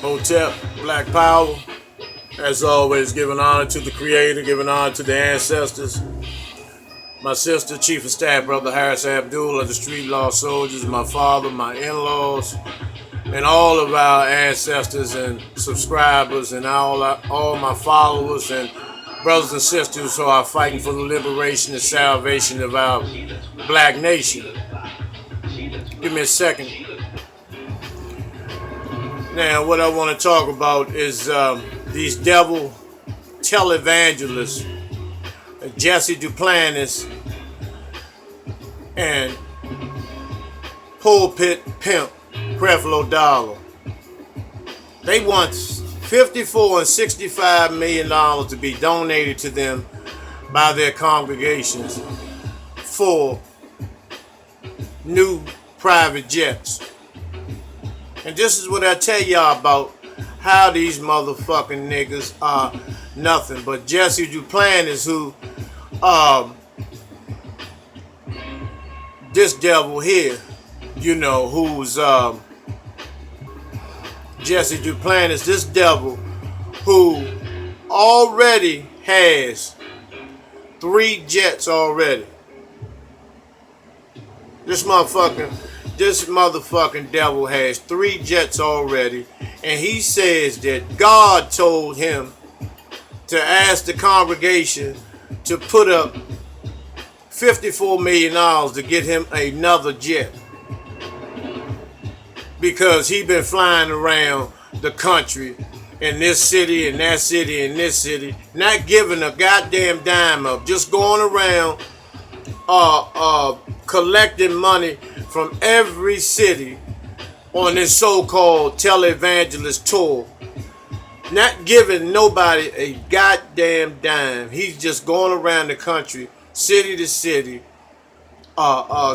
Hotep, Black Power. As always, giving honor to the Creator, giving honor to the ancestors. My sister, Chief of Staff, Brother Harris Abdul of the Street Law Soldiers, my father, my in-laws, and all of our ancestors and subscribers and all my followers and brothers and sisters who are fighting for the liberation and salvation of our black nation. Give me a second. Now, what I want to talk about is these devil televangelists, Jesse Duplantis and pulpit pimp Creflo Dollar. They want $54 and $65 million to be donated to them by their congregations for new private jets. And this is what I tell y'all about how these motherfucking niggas are nothing but Jesse Duplantis, who this devil here, who's Jesse Duplantis, this devil who already has 3 jets already. This motherfucking devil has 3 jets already, and he says that God told him to ask the congregation to put up $54 million to get him another jet, because he been flying around the country in this city and that city and this city, not giving a goddamn dime up, just going around collecting money from every city on this so-called televangelist tour, not giving nobody a goddamn dime. He's just going around the country, city to city,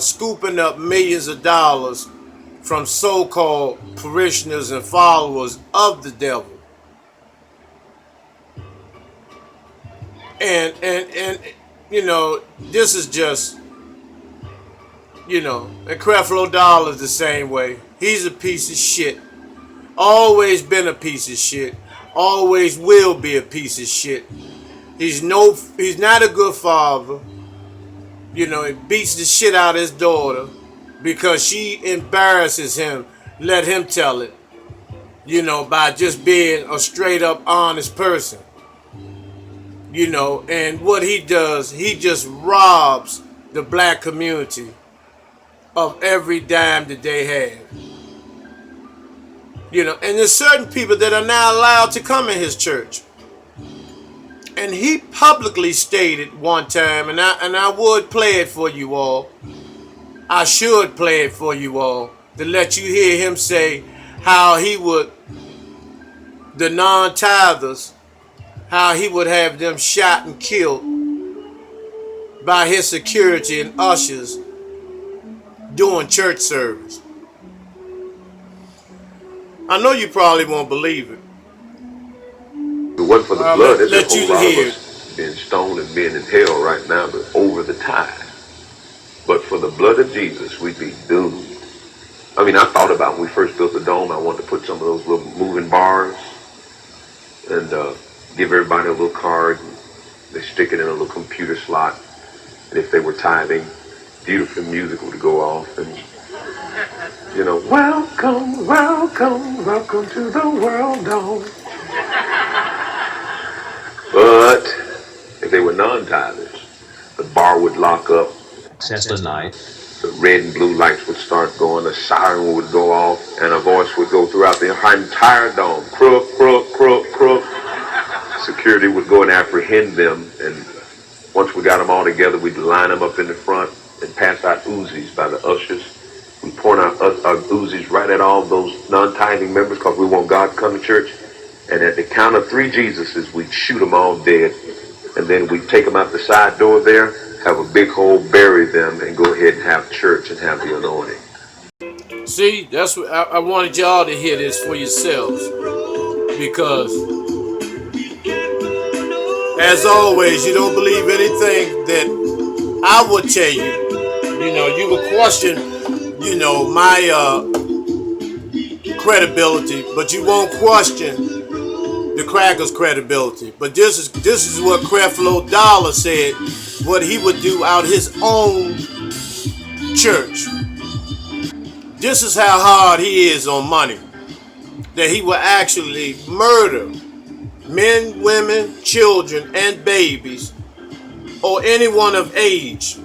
scooping up millions of dollars from so-called parishioners and followers of the devil. And this is just, and Creflo Dollar is the same way. He's a piece of shit. Always been a piece of shit. Always will be a piece of shit. He's not a good father. He beats the shit out of his daughter because she embarrasses him. Let him tell it. By just being a straight up honest person. And what he does, he just robs the black community of every dime that they have. And there's certain people that are now allowed to come in his church. And he publicly stated one time, and I would play it for you all. I should play it for you all to let you hear him say how he would, the non-tithers, how he would have them shot and killed by his security and ushers doing church service. I know you probably won't believe it. If it wasn't for the blood, there's a whole lot of us being stoned and being in hell right now, but over the tide. But for the blood of Jesus, we'd be doomed. I mean, I thought about when we first built the dome, I wanted to put some of those little moving bars and give everybody a little card. And they stick it in a little computer slot. And if they were tithing, beautiful music would go off. And, welcome, welcome, welcome to the world dome. But if they were non-tithers, the bar would lock up. Since the night. The red and blue lights would start going, a siren would go off, and a voice would go throughout the entire dome. Crook, crook, crook, crook. Security would go and apprehend them, and once we got them all together, we'd line them up in the front and pass out Uzis by the ushers. We point out our Uzis right at all those non-tithing members because we want God to come to church. And at the count of 3 Jesuses, we'd shoot them all dead. And then we'd take them out the side door there, have a big hole, bury them, and go ahead and have church and have the anointing. See, that's what I wanted y'all to hear this for yourselves. Because, as always, you don't believe anything that I would tell you. You would question, my credibility, but you won't question the Crackers' credibility. But this is what Creflo Dollar said, what he would do out his own church. This is how hard he is on money, that he will actually murder men, women, children, and babies, or anyone of age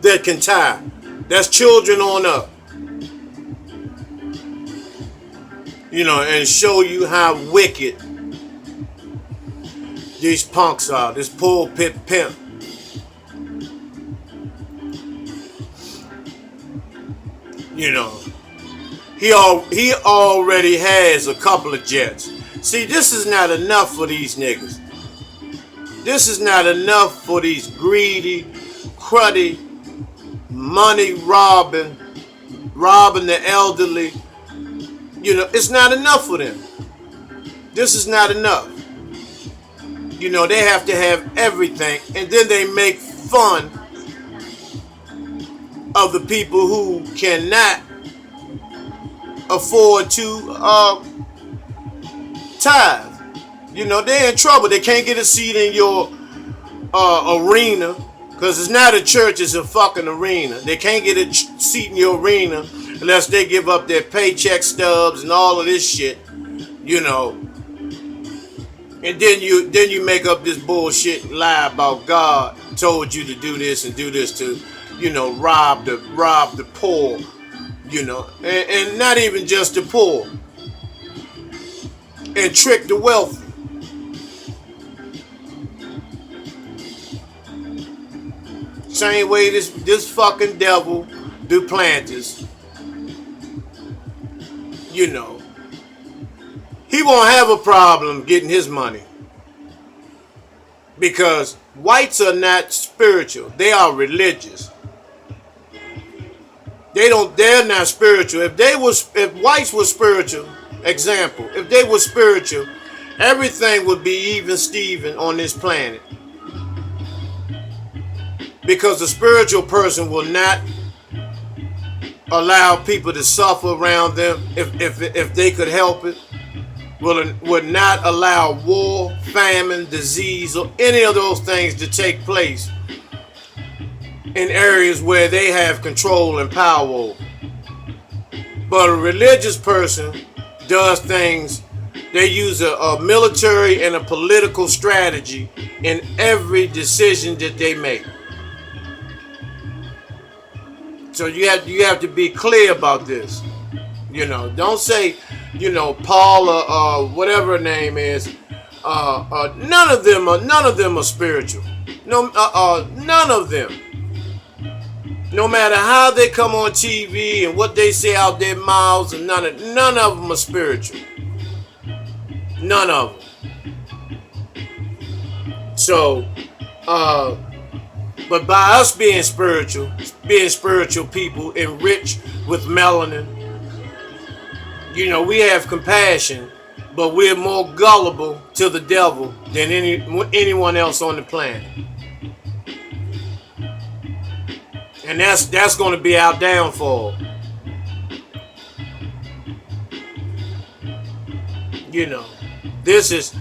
that can tie. That's children on up. And show you how wicked these punks are, this pulpit pimp. He already has a couple of jets. See, this is not enough for these niggas. This is not enough for these greedy, cruddy, money robbing the elderly. It's not enough for them. This is not enough. They have to have everything, and then they make fun of the people who cannot afford to tithe. They're in trouble. They can't get a seat in your arena, because it's not a church, it's a fucking arena. They can't get a seat in your arena unless they give up their paycheck stubs and all of this shit. And then you make up this bullshit and lie about God told you to do this and do this to, rob the poor, and not even just the poor, and trick the wealthy. Same way this fucking devil Duplantis, he won't have a problem getting his money, because whites are not spiritual, they are religious. They're not spiritual. If whites were spiritual, example, if they were spiritual, everything would be even Steven on this planet. Because the spiritual person will not allow people to suffer around them if they could help it. Would not allow war, famine, disease, or any of those things to take place in areas where they have control and power over. But a religious person does things, they use a military and a political strategy in every decision that they make. So you have to be clear about this. Don't say, Paul or whatever her name is. None of them are spiritual. No, none of them. No matter how they come on TV and what they say out their mouths, and none of them are spiritual. None of them. So, but by us being spiritual people, enriched with melanin, we have compassion, but we're more gullible to the devil than anyone else on the planet. And that's going to be our downfall. This is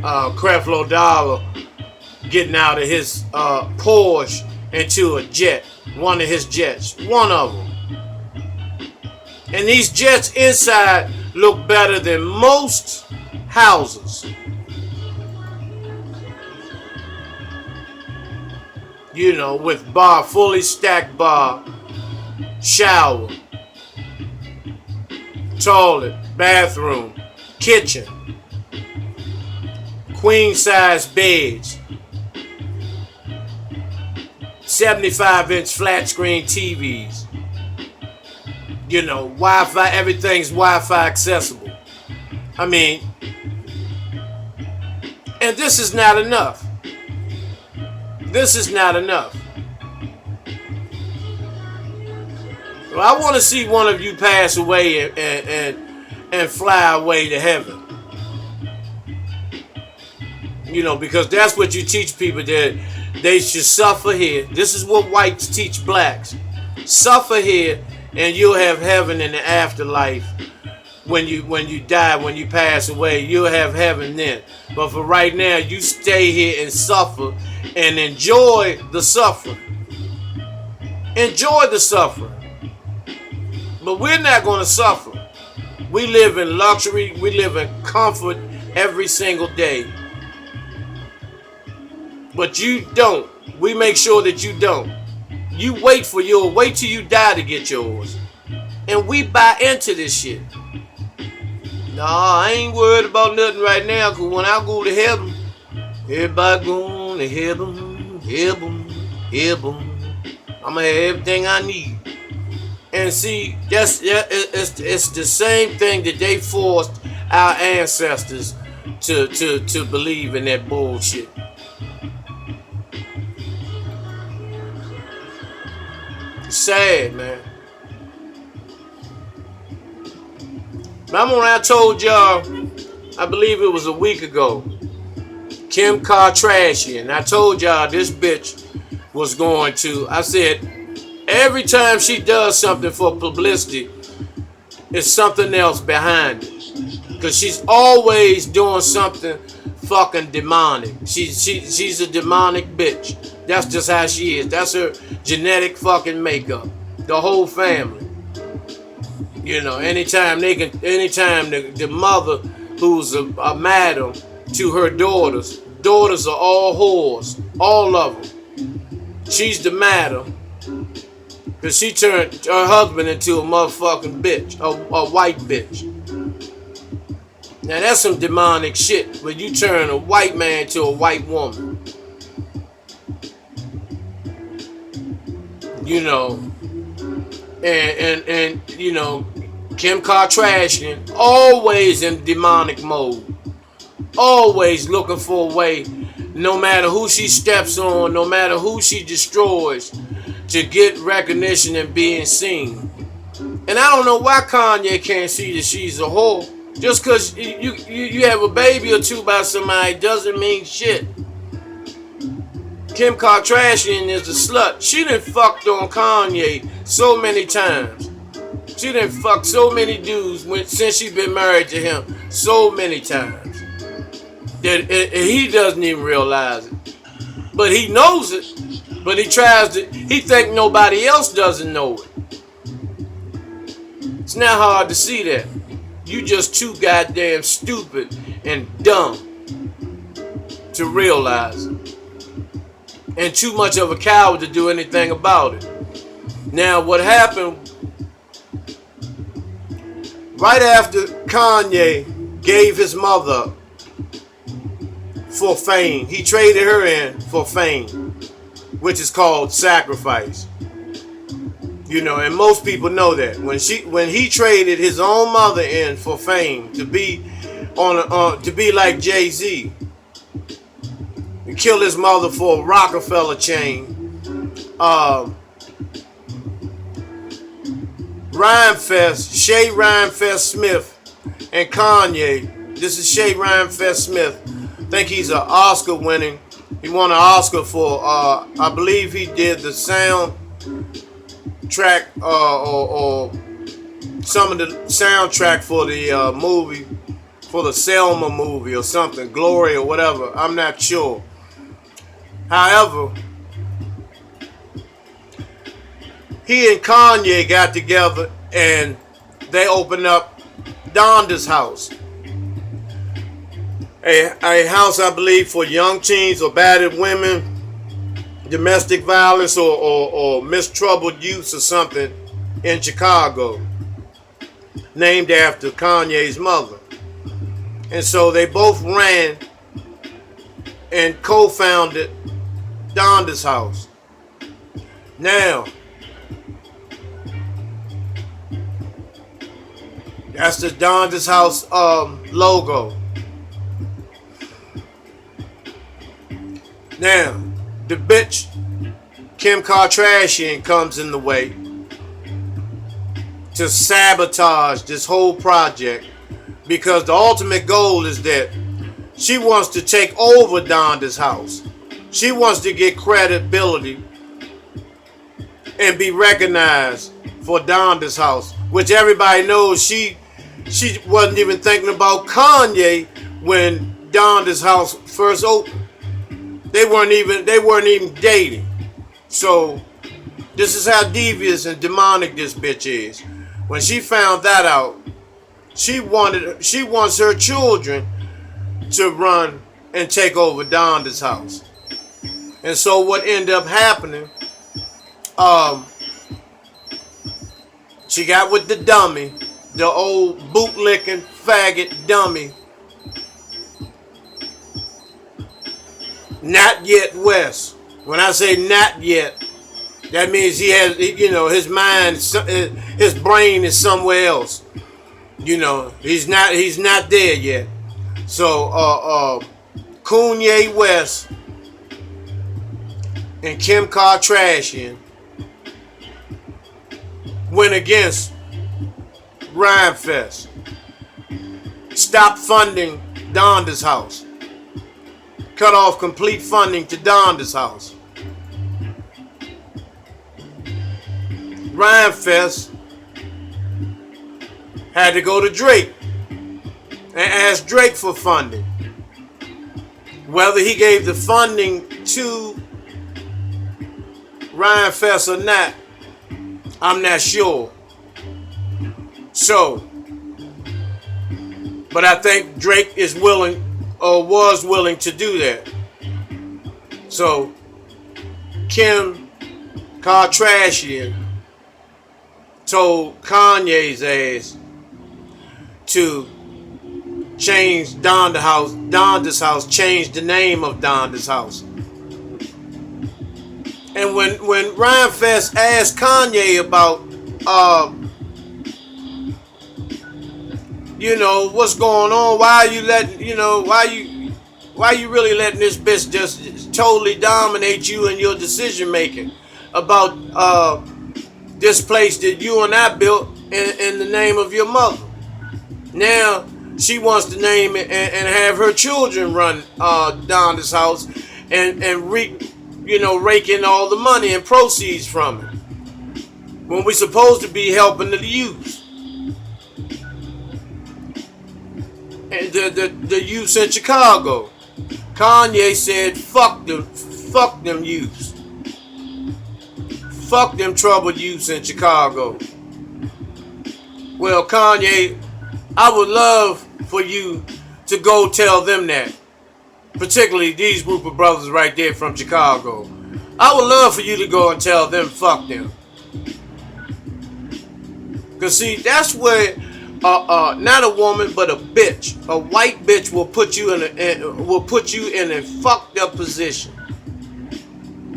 Creflo Dollar getting out of his Porsche into a jet, one of his jets, one of them. And these jets inside look better than most houses. With bar, fully stacked bar, shower, toilet, bathroom, kitchen, queen size beds, 75-inch flat screen TVs, Wi-Fi, everything's Wi-Fi accessible. And this is not enough. This is not enough. Well, I want to see one of you pass away and fly away to heaven. Because that's what you teach people, that they should suffer here. This is what whites teach blacks. Suffer here and you'll have heaven in the afterlife when you die, when you pass away. You'll have heaven then. But for right now, you stay here and suffer and enjoy the suffering. Enjoy the suffering. But we're not going to suffer. We live in luxury. We live in comfort every single day. But you don't. We make sure that you don't. You wait for yours. Wait till you die to get yours. And we buy into this shit. Nah, I ain't worried about nothing right now, because when I go to heaven, everybody going to heaven, heaven, heaven. I'm going to have everything I need. And see, it's the same thing that they forced our ancestors to believe in that bullshit. It's sad, man. Remember when I told y'all, I believe it was a week ago, Kim Kardashian, I told y'all this bitch was going to, I said, every time she does something for publicity, it's something else behind it. Because she's always doing something fucking demonic. She's a demonic bitch. That's just how she is. That's her genetic fucking makeup. The whole family. You know, anytime the mother who's a madam to her daughters are all whores. All of them. She's the madam. Because she turned her husband into a motherfucking bitch. A white bitch. Now that's some demonic shit. When you turn a white man to a white woman. You know. And you know, Kim Kardashian always in demonic mode. Always looking for a way, no matter who she steps on, no matter who she destroys, to get recognition and being seen. And I don't know why Kanye can't see that she's a whore. Just because you have a baby or two by somebody doesn't mean shit. Kim Kardashian is a slut. She done fucked on Kanye so many times. She done fucked so many dudes since she been married to him so many times. That he doesn't even realize it. But he knows it. But he think nobody else doesn't know it. It's not hard to see that. You just too goddamn stupid and dumb to realize it. And too much of a coward to do anything about it. Now, what happened right after Kanye gave his mother for fame, he traded her in for fame, which is called sacrifice. You know, and most people know that when he traded his own mother in for fame to be like Jay-Z. He killed his mother for a Rockefeller chain. Shay Rhinefest Smith and Kanye. This is Shay Rhinefest Smith. I think he's an Oscar winning. He won an Oscar for, I believe he did the sound track or some of the soundtrack for the movie, for the Selma movie or something, Glory or whatever. I'm not sure. However, he and Kanye got together and they opened up Donda's house. A house, I believe, for young teens or battered women, domestic violence or mistroubled youths or something in Chicago, named after Kanye's mother. And so they both ran and co-founded Donda's house. Now, that's the Donda's house logo. Now, the bitch Kim Kardashian comes in the way to sabotage this whole project, because the ultimate goal is that she wants to take over Donda's house. She wants to get credibility and be recognized for Donda's house, which everybody knows she she wasn't even thinking about Kanye when Donda's house first opened. They weren't even dating. So this is how devious and demonic this bitch is. When she found that out, she wants her children to run and take over Donda's house. And so what ended up happening, she got with the dummy, the old bootlicking faggot dummy, Not Yet West. When I say not yet, that means he has, his mind, his brain is somewhere else. He's not there yet. So, Kanye West and Kim Kardashian went against Rhymefest. Stopped funding Donda's house. Cut off complete funding to Donda's house. Rhymefest had to go to Drake and ask Drake for funding. Whether he gave the funding to Rhymefest or not, I'm not sure. So, but I think Drake is willing or was willing to do that. So, Kim Kardashian told Kanye's ass to change Donda's house, change the name of Donda's house. And when Rhymefest asked Kanye about what's going on, why you really letting this bitch just totally dominate you in your decision making about this place that you and I built in the name of your mother. Now she wants to name it and have her children run down this house and rake in all the money and proceeds from it, when we're supposed to be helping the youth. And the youths in Chicago. Kanye said, fuck them youths. Fuck them troubled youths in Chicago. Well, Kanye, I would love for you to go tell them that. Particularly these group of brothers right there from Chicago. I would love for you to go and tell them, fuck them. Because see, that's where not a woman but a bitch, a white bitch will put you in a fucked up position.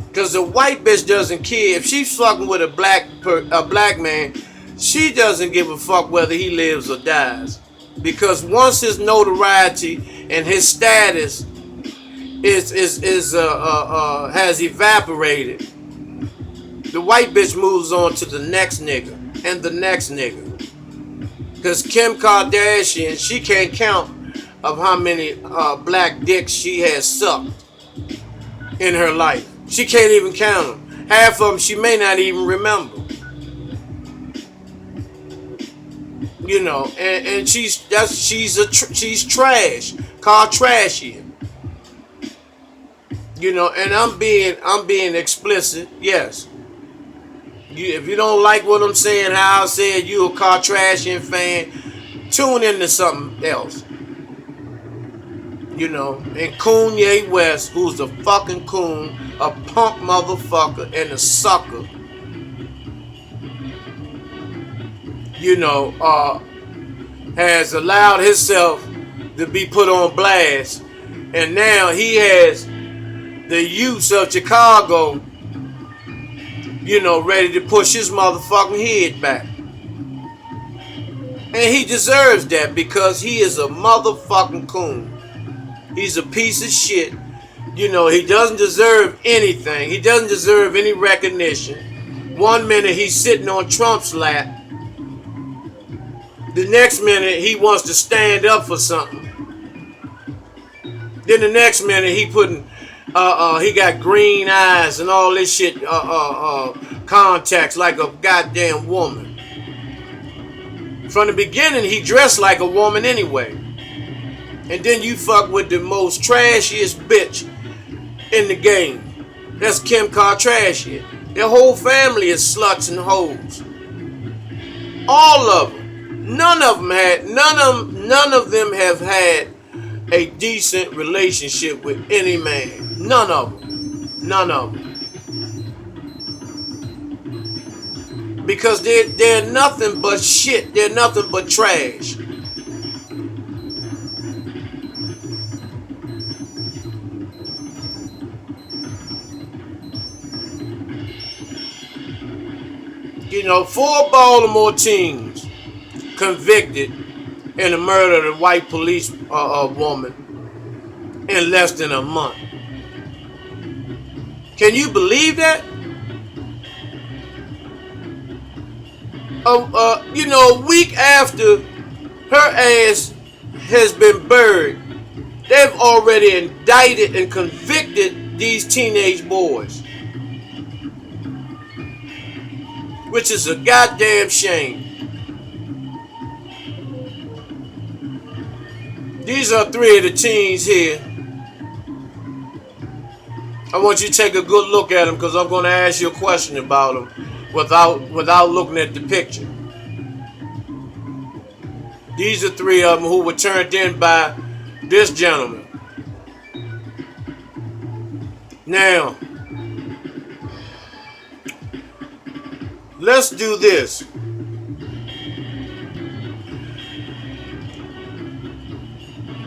Because the white bitch doesn't care if she's fucking with a black man. She doesn't give a fuck whether he lives or dies. Because once his notoriety and his status has evaporated, the white bitch moves on to the next nigga and the next nigga. Because Kim Kardashian, she can't count of how many black dicks she has sucked in her life. She can't even count them. Half of them she may not even remember. And she's trash, Kardashian. And I'm being explicit. Yes. If you don't like what I'm saying, how I said you a Kardashian fan, tune into something else. And Kanye West, who's a fucking coon, a punk motherfucker, and a sucker. Has allowed himself to be put on blast, and now he has the youths of Chicago, ready to push his motherfucking head back. And he deserves that because he is a motherfucking coon. He's a piece of shit. He doesn't deserve anything. He doesn't deserve any recognition. One minute he's sitting on Trump's lap. The next minute he wants to stand up for something. Then the next minute he got green eyes and all this shit, contacts like a goddamn woman. From the beginning, he dressed like a woman anyway. And then you fuck with the most trashiest bitch in the game. That's Kim Kardashian. Their whole family is sluts and hoes. All of them. None of them have had a decent relationship with any man. None of them. None of them. Because they're nothing but shit. They're nothing but trash. You know, 4 Baltimore teens convicted in the murder of a white police woman in less than a month. Can you believe that? You know, a week after her ass has been buried, they've already indicted and convicted these teenage boys. Which is a goddamn shame. These are 3 of the teens here. I want you to take a good look at them because I'm going to ask you a question about them without looking at the picture. These are 3 of them who were turned in by this gentleman. Now, let's do this.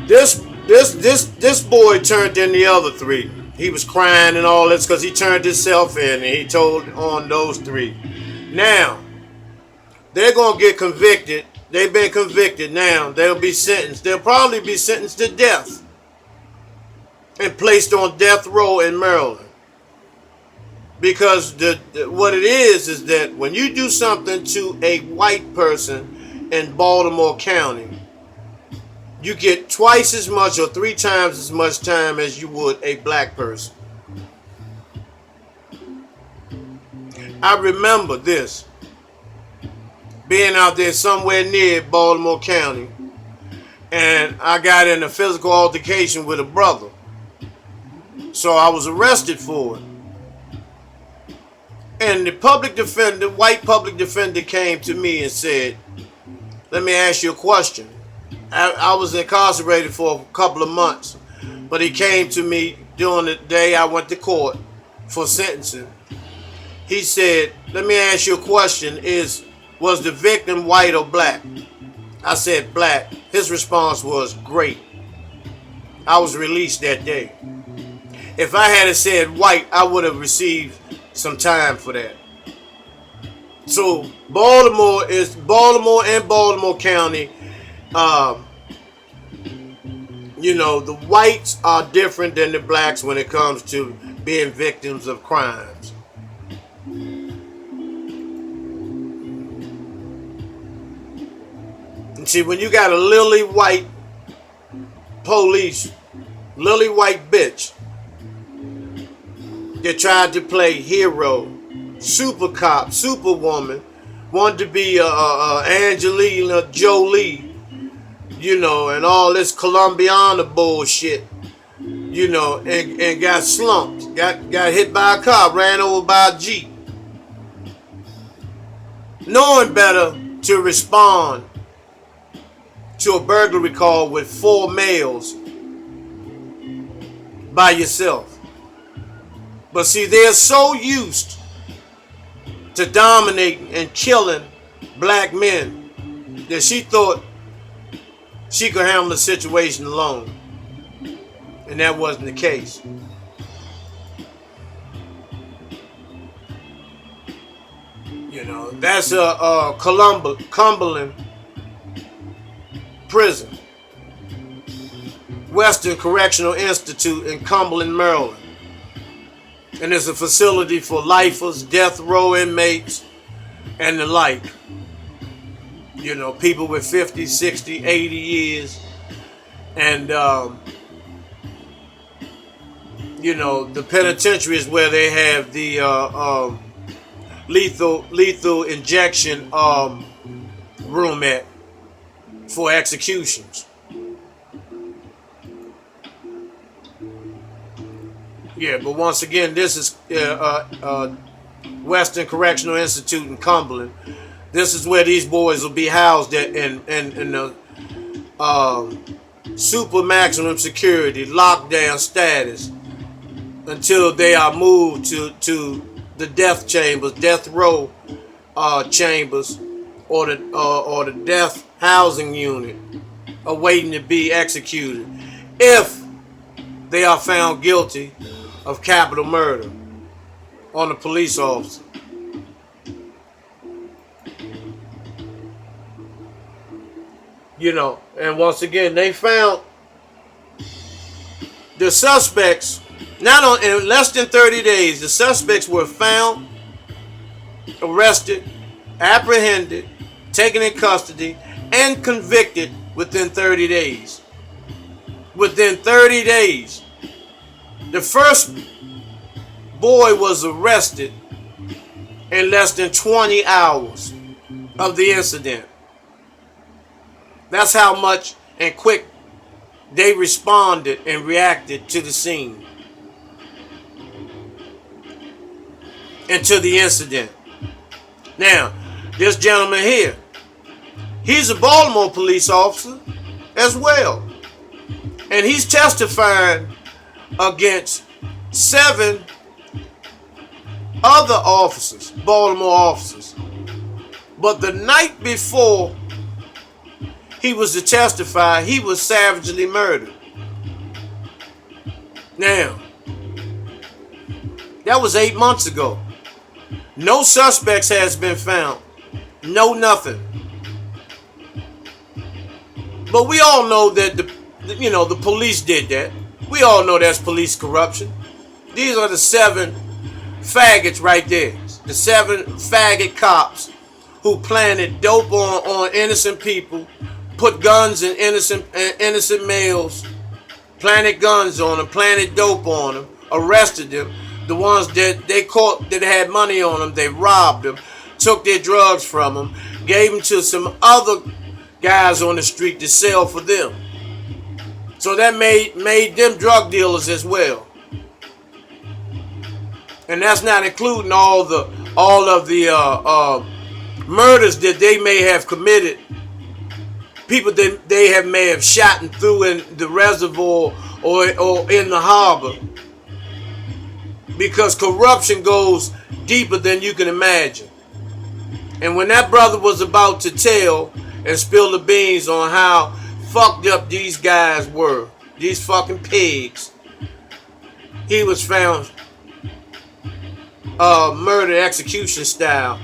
This boy turned in the other 3. He was crying and all this because he turned himself in and he told on those 3. Now, they're going to get convicted. They've been convicted now. They'll be sentenced. They'll probably be sentenced to death and placed on death row in Maryland. Because what it is that when you do something to a white person in Baltimore County, you get twice as much or 3 times as much time as you would a black person. I remember this, being out there somewhere near Baltimore County, and I got in a physical altercation with a brother. So I was arrested for it. And the white public defender came to me and said, let me ask you a question. I was incarcerated for a couple of months, but he came to me during the day I went to court for sentencing. He said, let me ask you a question. Was the victim white or black? I said black. His response was great. I was released that day. If I had said white, I would have received some time for that. So Baltimore and Baltimore County, you know, the whites are different than the blacks when it comes to being victims of crimes. And see, when you got a lily white bitch that tried to play hero, super cop, superwoman, wanted to be Angelina Jolie, you know, and all this Colombiana bullshit, you know, and got slumped, got hit by a car, ran over by a Jeep. Knowing better to respond to a burglary call with 4 males by yourself. But see, they're so used to dominating and killing black men that she thought she could handle the situation alone. And that wasn't the case. You know, that's a Cumberland prison. Western Correctional Institute in Cumberland, Maryland. And it's a facility for lifers, death row inmates, and the like. You know, people with 50, 60, 80 years. And, you know, the penitentiary is where they have the lethal injection room at. for executions. Yeah, but once again, this is Western Correctional Institute in Cumberland. This is where these boys will be housed at in the super maximum security lockdown status until they are moved to the death chambers, death row chambers, or the death housing unit, awaiting to be executed if they are found guilty of capital murder on a police officer. You know, and once again, they found the suspects, not on, in less than 30 days, the suspects were found, arrested, apprehended, taken in custody, and convicted within 30 days. Within 30 days. The first boy was arrested in less than 20 hours of the incident. That's how much and quick they responded and reacted to the scene and to the incident. Now, this gentleman here, he's a Baltimore police officer as well. And he's testifying against 7 other officers, Baltimore officers. But the night before he was to testify, he was savagely murdered. Now, that was 8 months ago. No suspects has been found. No nothing. But we all know that the police did that. We all know that's police corruption. These are the 7 faggots right there. The 7 faggot cops who planted dope on innocent people, put guns in innocent males, planted guns on them, planted dope on them, arrested them. The ones that they caught that had money on them, they robbed them, took their drugs from them, gave them to some other guys on the street to sell for them. So that made them drug dealers as well. And that's not including all of the murders that they may have committed. People that they may have shot and threw in the reservoir or in the harbor. Because corruption goes deeper than you can imagine. And when that brother was about to tell and spill the beans on how fucked up these guys were, these fucking pigs, he was found murder execution style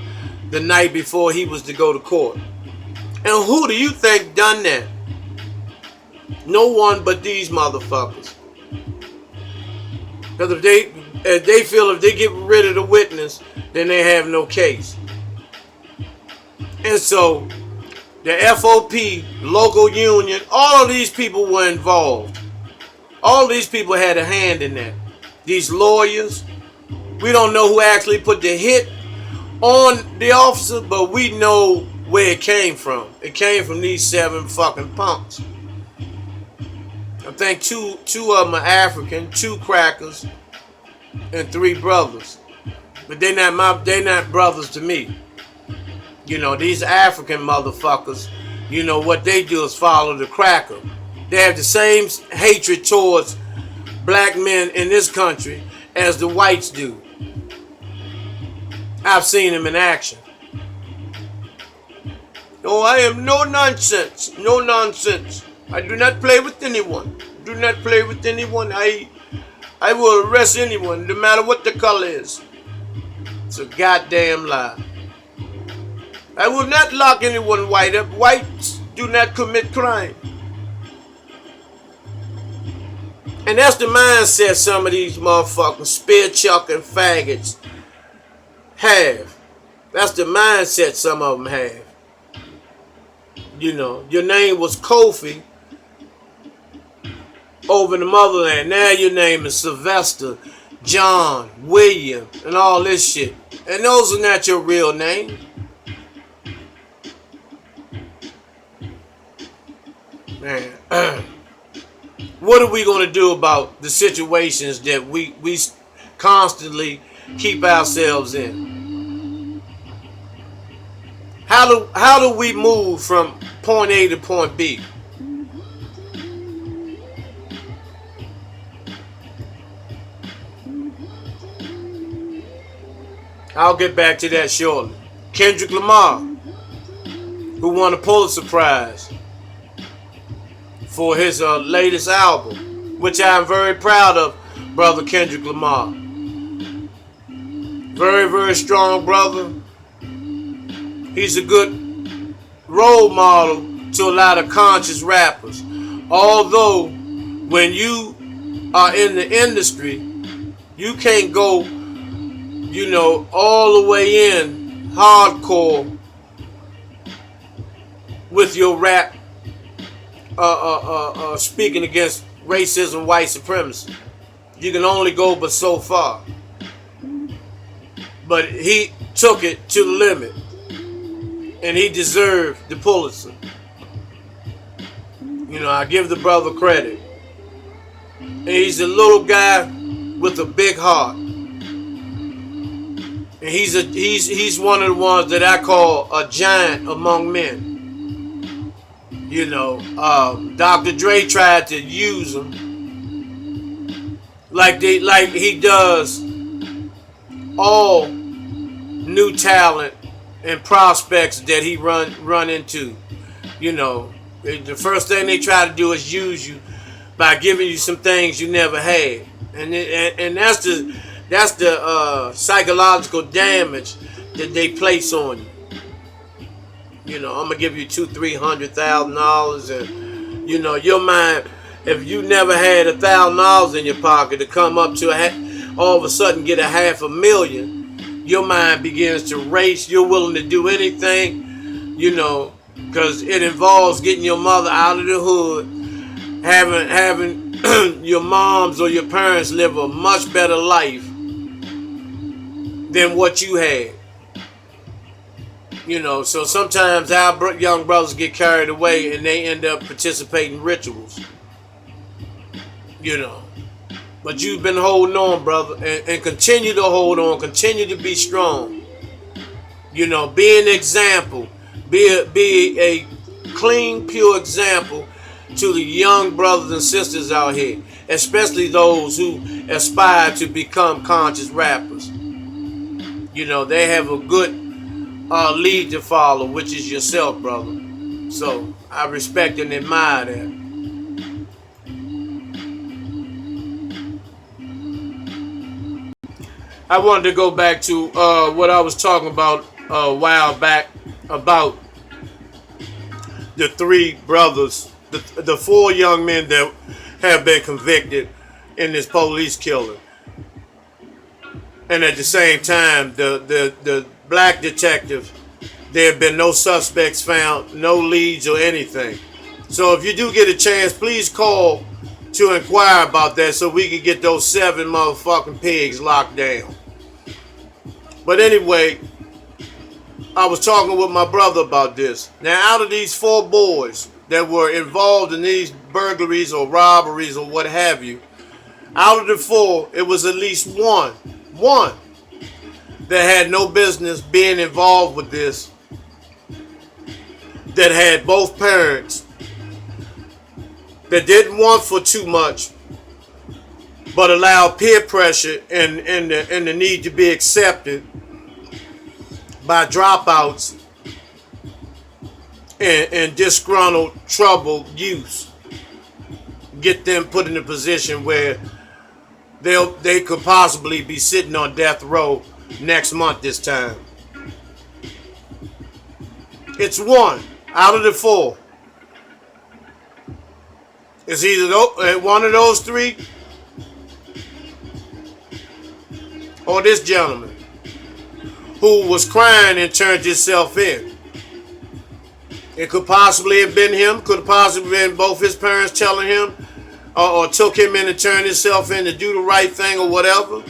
the night before he was to go to court. And who do you think done that? No one but these motherfuckers. Because if they feel if they get rid of the witness, then they have no case. And so the FOP, local union, all of these people were involved. All these people had a hand in that. These lawyers, we don't know who actually put the hit on the officer, but we know where it came from. It came from these 7 fucking punks. I think two of them are African, 2 crackers, and 3 brothers. But they're not brothers to me. You know, these African motherfuckers, you know, what they do is follow the cracker. They have the same hatred towards black men in this country as the whites do. I've seen them in action. No, I am no nonsense. No nonsense. I do not play with anyone. Do not play with anyone. I will arrest anyone, no matter what the color is. It's a goddamn lie. I will not lock anyone white up. Whites do not commit crime. And that's the mindset some of these motherfucking spear-chucking faggots have. That's the mindset some of them have. You know, your name was Kofi over in the motherland. Now your name is Sylvester, John, William, and all this shit. And those are not your real names. Man, what are we going to do about the situations that we constantly keep ourselves in? How do we move from point A to point B? I'll get back to that shortly. Kendrick Lamar, who won a Pulitzer Prize for his latest album, which I'm very proud of, brother Kendrick Lamar. Very, very strong brother. He's a good role model to a lot of conscious rappers. Although, when you are in the industry, you can't go, all the way in hardcore with your rap speaking against racism, white supremacy. You can only go but so far. But he took it to the limit, and he deserved the Pulitzer. I give the brother credit. And he's a little guy with a big heart. And he's one of the ones that I call a giant among men. Dr. Dre tried to use him like he does all new talent and prospects that he run into. The first thing they try to do is use you by giving you some things you never had, and that's the psychological damage that they place on you. I'm gonna give you $200,000-$300,000, and your mind. If you never had $1,000 in your pocket to come up to all of a sudden get $500,000, your mind begins to race. You're willing to do anything, because it involves getting your mother out of the hood, having your moms or your parents live a much better life than what you had. So sometimes our young brothers get carried away and they end up participating in rituals. But you've been holding on, brother, and continue to hold on, continue to be strong. Be an example, be a clean, pure example to the young brothers and sisters out here, especially those who aspire to become conscious rappers. They have a good lead to follow, which is yourself, brother. So I respect and admire that. I wanted to go back to what I was talking about a while back about the three brothers, the four young men that have been convicted in this police killing. And at the same time, the black detective, there have been no suspects found, no leads or anything. So if you do get a chance, please call to inquire about that so we can get those 7 motherfucking pigs locked down. But anyway, I was talking with my brother about this. Now, out of these 4 boys that were involved in these burglaries or robberies or what have you, out of the 4, it was at least one that had no business being involved with this, that had both parents, that didn't want for too much, but allowed peer pressure and the need to be accepted by dropouts and disgruntled, troubled youths. Get them put in a position where they could possibly be sitting on death row next month this time. It's one out of the 4. It's either one of those 3 or this gentleman who was crying and turned himself in. It could possibly have been him, could have possibly been both his parents telling him or took him in and turned himself in to do the right thing or whatever.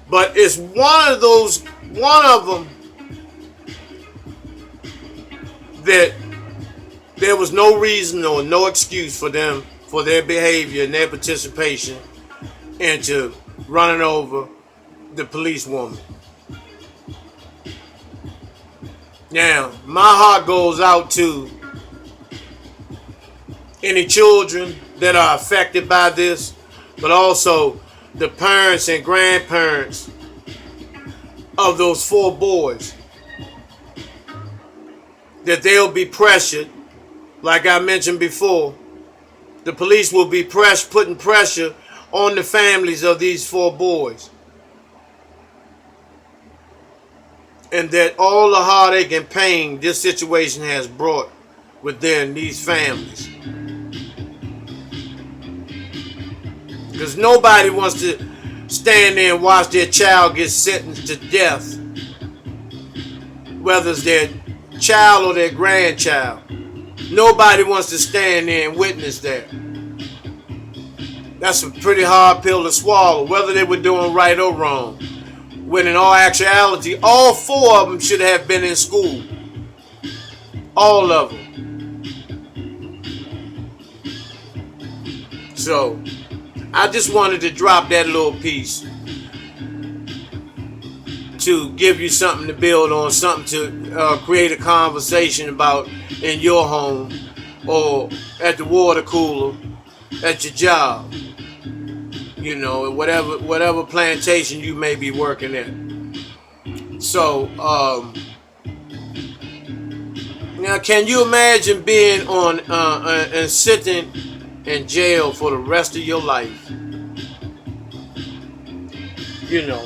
But it's one of them that there was no reason or no excuse for them, for their behavior and their participation into running over the policewoman. Now, my heart goes out to any children that are affected by this, but also the parents and grandparents of those 4 boys, that they'll be pressured. Like I mentioned before, the police will be putting pressure on the families of these 4 boys. And that all the heartache and pain this situation has brought within these families. Because nobody wants to stand there and watch their child get sentenced to death, whether it's their child or their grandchild. Nobody wants to stand there and witness that. That's a pretty hard pill to swallow, whether they were doing right or wrong. When in all actuality, all 4 of them should have been in school. All of them. So, I just wanted to drop that little piece to give you something to build on, something to create a conversation about in your home or at the water cooler, at your job, you know, whatever plantation you may be working at. So, now can you imagine being on and sitting in jail for the rest of your life? You know,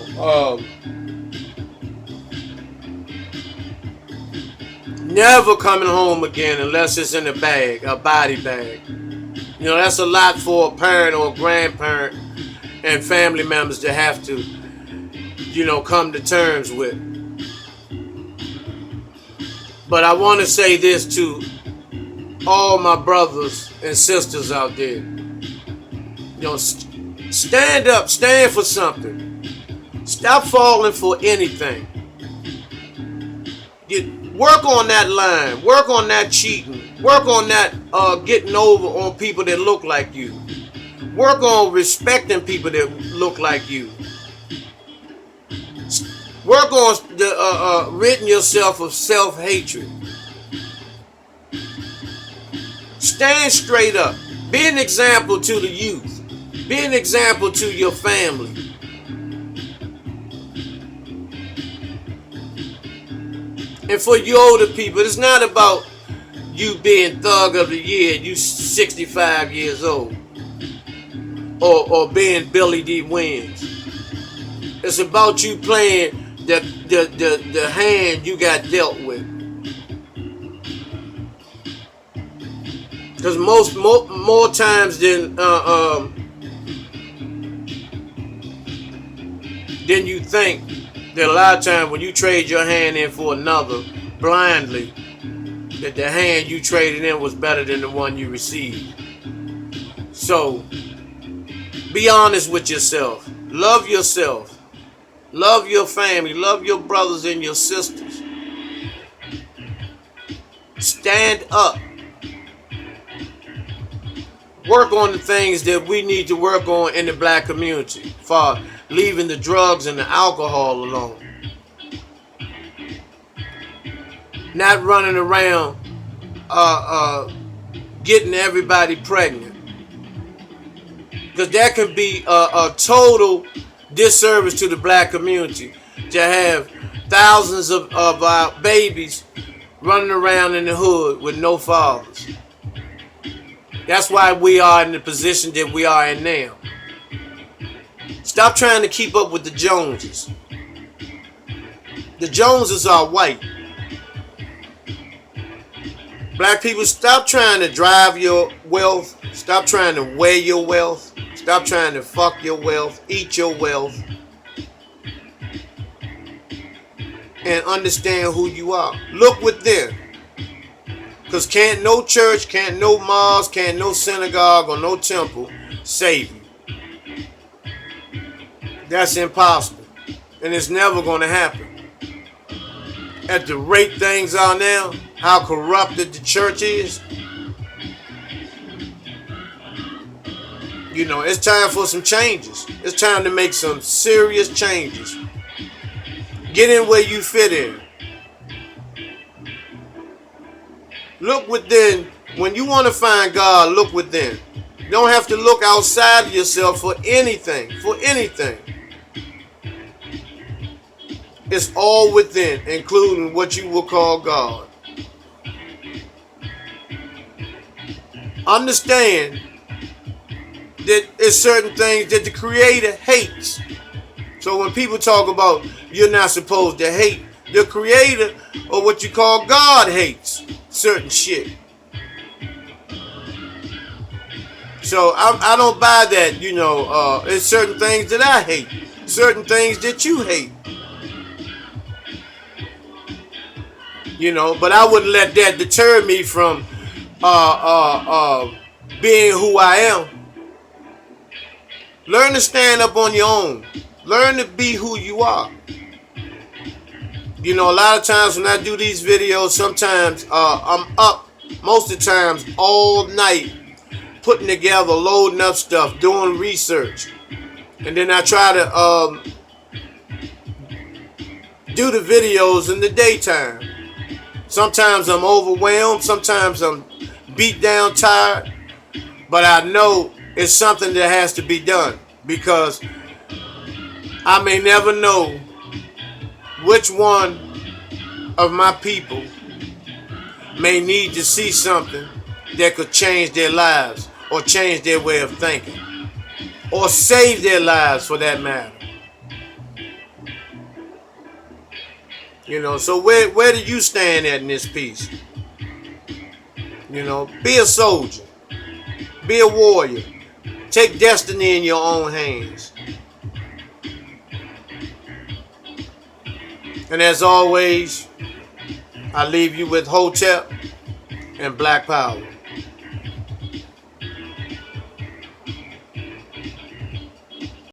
never coming home again unless it's in a bag, a body bag. You know, that's a lot for a parent or a grandparent and family members to have to, you know, come to terms with. But I want to say this to all my brothers and sisters out there. You know, stand up, stand for something. Stop falling for anything. Work on that line. Work on that cheating. Work on that getting over on people that look like you. Work on respecting people that look like you. Work on ridding yourself of self-hatred. Stand straight up. Be an example to the youth. Be an example to your family. And for you older people, it's not about you being thug of the year, you 65 years old. Or being Billy D. Williams. It's about you playing the hand you got dealt with. Because more times than you think, that a lot of times when you trade your hand in for another blindly, that the hand you traded in was better than the one you received. So, be honest with yourself. Love yourself. Love your family. Love your brothers and your sisters. Stand up. Work on the things that we need to work on in the black community for leaving the drugs and the alcohol alone. Not running around getting everybody pregnant. Because that can be a total disservice to the black community to have thousands of our babies running around in the hood with no fathers. That's why we are in the position that we are in now. Stop trying to keep up with the Joneses. The Joneses are white. Black people, stop trying to drive your wealth. Stop trying to wear your wealth. Stop trying to fuck your wealth, eat your wealth. And understand who you are. Look within. Because can't no church, can't no mosque, can't no synagogue or no temple save you. That's impossible. And it's never going to happen. At the rate things are now, how corrupted the church is, It's time for some changes. It's time to make some serious changes. Get in where you fit in. Look within. When you want to find God, look within. You don't have to look outside of yourself for anything. It's all within, including what you will call God. Understand that there's certain things that the Creator hates. So when people talk about you're not supposed to hate, the Creator, or what you call God, hates certain shit. So I don't buy that, there's certain things that I hate, certain things that you hate. But I wouldn't let that deter me from being who I am. Learn to stand up on your own. Learn to be who you are. A lot of times when I do these videos, sometimes I'm up most of the times all night putting together, loading up stuff, doing research. And then I try to do the videos in the daytime. Sometimes I'm overwhelmed, sometimes I'm beat down, tired, but I know it's something that has to be done because I may never know which one of my people may need to see something that could change their lives or change their way of thinking or save their lives for that matter. So where do you stand at in this piece? Be a soldier. Be a warrior. Take destiny in your own hands. And as always, I leave you with Hotep and Black Power.